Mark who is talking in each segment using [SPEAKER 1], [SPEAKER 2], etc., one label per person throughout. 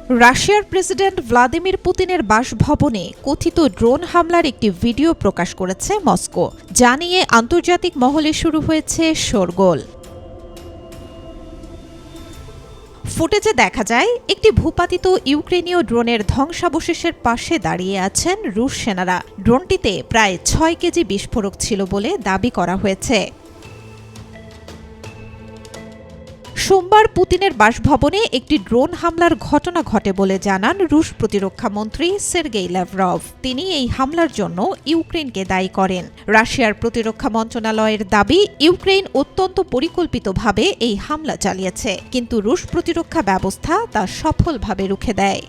[SPEAKER 1] রাশিয়ার president Vladimir পুতিনের বাসভবনে কথিত ড্রোন হামলার একটি ভিডিও প্রকাশ করেছে মস্কো, যা নিয়ে আন্তর্জাতিক মহলে শুরু হয়েছে শোরগোল। ফুটেজে দেখা যায় একটি ভূপাতিত ইউক্রেনীয় ড্রোনের ধ্বংসাবশেষের পাশে দাঁড়িয়ে আছেন রুশ সেনারা। ড্রোনটিতে প্রায় ৬ কেজি বিস্ফোরক ছিল বলে দাবি করা হয়েছে। সোমবার পুতিনের বাসভবনে একটি ড্রোন হামলার ঘটনা ঘটে বলে জানান রুশ প্রতিরক্ষামন্ত্রী সের্গেই ল্যাভরভ। তিনি এই হামলার জন্য ইউক্রেনকে দায়ী করেন। রাশিয়ার প্রতিরক্ষা মন্ত্রণালয়ের দাবি, ইউক্রেন অত্যন্ত পরিকল্পিতভাবে এই হামলা চালিয়েছে, কিন্তু রুশ প্রতিরক্ষা ব্যবস্থা তা সফলভাবে রুখে দেয়।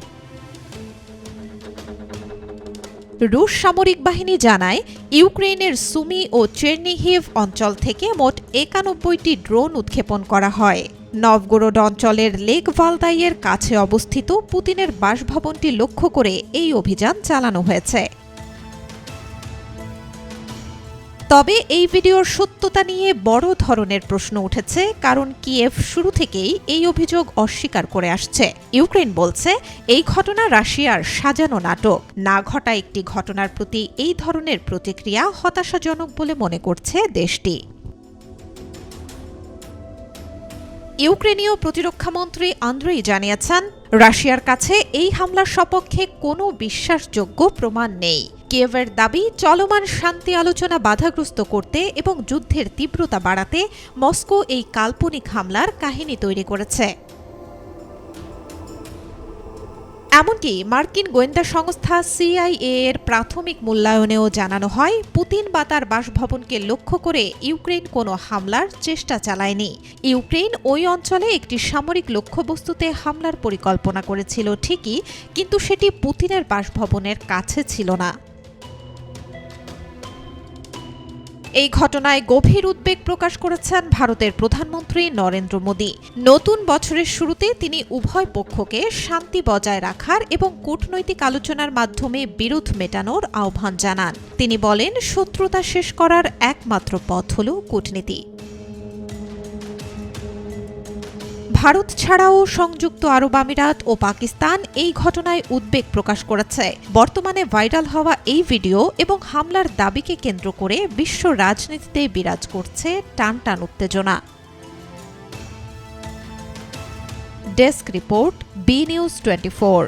[SPEAKER 1] রুশ সামরিক বাহিনী জানায়, ইউক্রেনের সুমি ও চেরনিহিভ অঞ্চল থেকে মোট ৯১টি ড্রোন উৎক্ষেপণ করা হয়। নভগোরোড অঞ্চলের লেক ভালদাইয়ের কাছে অবস্থিত পুতিনের বাসভবনটি লক্ষ্য করে এই অভিযান চালানো হয়েছে। তবে এই ভিডিওর সত্যতা নিয়ে বড় ধরনের প্রশ্ন উঠেছে, কারণ কিয়েভ শুরু থেকেই এই অভিযোগ অস্বীকার করে আসছে। ইউক্রেন বলছে, এই ঘটনা রাশিয়ার সাজানো নাটক। না ঘটা একটি ঘটনার প্রতি এই ধরনের প্রতিক্রিয়া হতাশাজনক বলে মনে করছে দেশটি। ইউক্রেনীয় প্রতিরক্ষামন্ত্রী আন্দ্রেই জানিয়েছেন, রাশিয়ার কাছে এই হামলার সপক্ষে কোনো বিশ্বাসযোগ্য প্রমাণ নেই। কিয়েভের দাবি, চলমান শান্তি আলোচনা বাধাগ্রস্ত করতে এবং যুদ্ধের তীব্রতা বাড়াতে মস্কো এই কাল্পনিক হামলার কাহিনী তৈরি করেছে। এমনকি মার্কিন গোয়েন্দা সংস্থা সিআইএ এর প্রাথমিক মূল্যায়নেও জানানো হয়, পুতিন বা তার বাসভবনকে লক্ষ্য করে ইউক্রেন কোনো হামলার চেষ্টা চালায়নি। ইউক্রেন ওই অঞ্চলে একটি সামরিক লক্ষ্যবস্তুতে হামলার পরিকল্পনা করেছিল ঠিকই, কিন্তু সেটি পুতিনের বাসভবনের কাছে ছিল না। এই ঘটনায় গভীর উদ্বেগ প্রকাশ করেছেন ভারতের প্রধানমন্ত্রী নরেন্দ্র মোদী। নতুন বছরের শুরুতে তিনি উভয় পক্ষকে শান্তি বজায় রাখার এবং কূটনৈতিক আলোচনার মাধ্যমে বিরোধ মেটানোর আহ্বান জানান। তিনি বলেন, শত্রুতা শেষ করার একমাত্র পথ হল কূটনীতি। ভারত ছাড়াও সংযুক্ত আরব আমিরাত ও পাকিস্তান এই ঘটনায় উদ্বেগ প্রকাশ করেছে। বর্তমানে ভাইরাল হওয়া এই ভিডিও এবং হামলার দাবিকে কেন্দ্র করে বিশ্ব রাজনীতিতে বিরাজ করছে টানটান উত্তেজনা। Desk report, B news 24।